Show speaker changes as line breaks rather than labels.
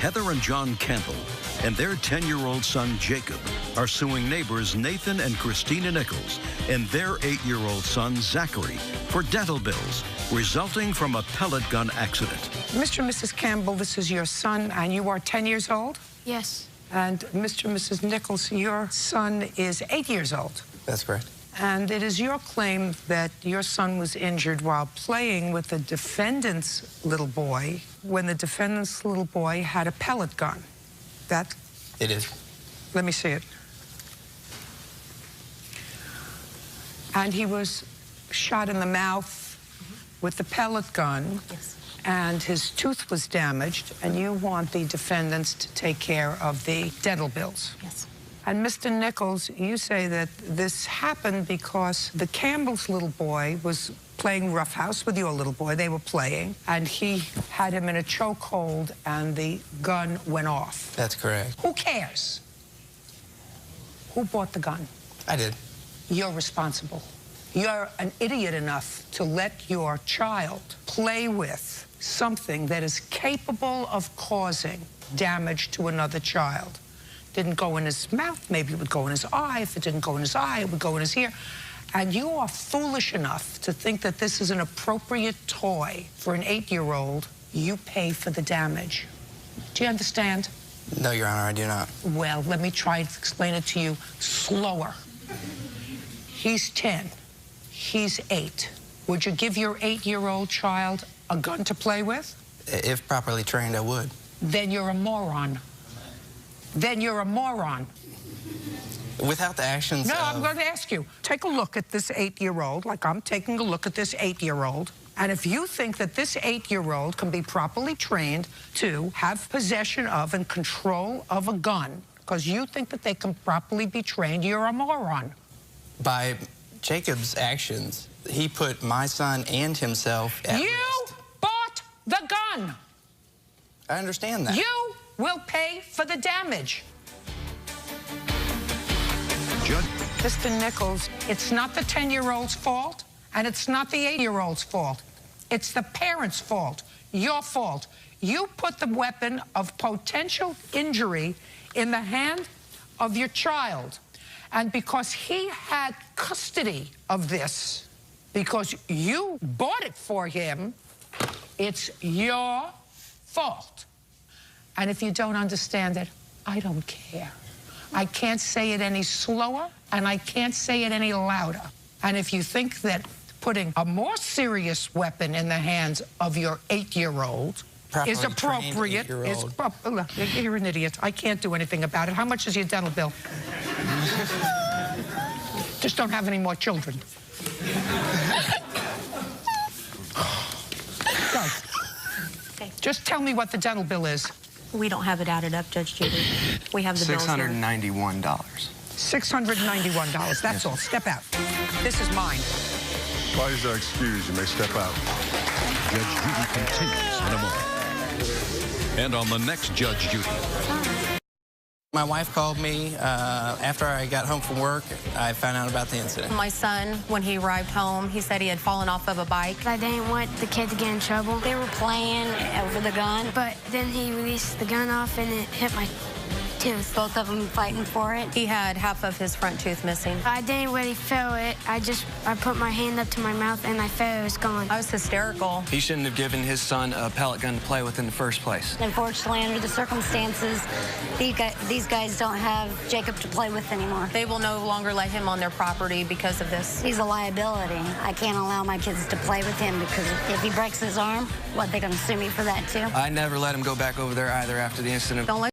Heather and John Campbell and their 10-year-old son, Jacob, are suing neighbors Nathan and Christina Nichols and their 8-year-old son, Zachary, for dental bills resulting from a pellet gun accident.
Mr. and Mrs. Campbell, this is your son, and you are 10 years old?
Yes.
And Mr. and Mrs. Nichols, your son is 8 years old.
That's correct.
And it is your claim that your son was injured while playing with the defendant's little boy when the defendant's little boy had a pellet gun. That?
It is.
Let me see it. And he was shot in the mouth with the pellet gun.
Yes.
And his tooth was damaged, and you want the defendants to take care of the dental bills.
Yes.
And Mr. Nichols, you say that this happened because the Campbell's little boy was playing roughhouse with your little boy. They were playing, and he had him in a chokehold, and the gun went off.
That's correct.
Who cares? Who bought the gun?
I did.
You're responsible. You're an idiot enough to let your child play with something that is capable of causing damage to another child. Didn't go in his mouth, maybe it would go in his eye. If it didn't go in his eye, it would go in his ear. And you are foolish enough to think that this is an appropriate toy for an 8-year-old. You pay for the damage. Do you understand?
No, Your Honor, I do not.
Well, let me try to explain it to you slower. He's 10. He's 8. Would you give your 8-year-old child a gun to play with?
If properly trained, I would.
Then you're a moron. Then you're a moron.
Without the actions
No,
of...
I'm going to ask you. Take a look at this 8-year-old, like I'm taking a look at this 8-year-old. And if you think that this 8-year-old can be properly trained to have possession of and control of a gun, because you think that they can properly be trained, you're a moron.
By Jacob's actions, he put my son and himself at
You
risk.
bought the gun.
I understand that.
You will pay for the damage.
Judge.
Mr. Nichols, it's not the 10-year-old's fault, and it's not the 8-year-old's fault. It's the parents' fault, your fault. You put the weapon of potential injury in the hand of your child. And because he had custody of this, because you bought it for him, it's your fault. And if you don't understand it, I don't care. I can't say it any slower, and I can't say it any louder. And if you think that putting a more serious weapon in the hands of your 8-year-old is appropriate, you're an idiot. I can't do anything about it. How much is your dental bill? Just don't have any more children. Go.
Okay.
Just tell me what the dental bill is.
We don't have it added up, Judge Judy. We have the bills here.
$691.
$691, that's all. Step out. This is mine.
Parties are excused. You may step out.
Judge Judy continues in a moment. And on the next Judge Judy.
My wife called me after I got home from work. I found out about the incident.
My son, when he arrived home, he said he had fallen off of a bike.
I didn't want the kid to get in trouble. They were playing over the gun, but then he released the gun off and it hit my tooth. Both of them fighting for it.
He had half of his front tooth missing.
I didn't really feel it. I put my hand up to my mouth and I felt it was gone.
I was hysterical.
He shouldn't have given his son a pellet gun to play with in the first place.
Unfortunately, under the circumstances, these guys don't have Jacob to play with anymore.
They will no longer let him on their property because of this.
He's a liability. I can't allow my kids to play with him because if he breaks his arm, what, they gonna sue me for that too?
I never let him go back over there either after the incident.
Don't let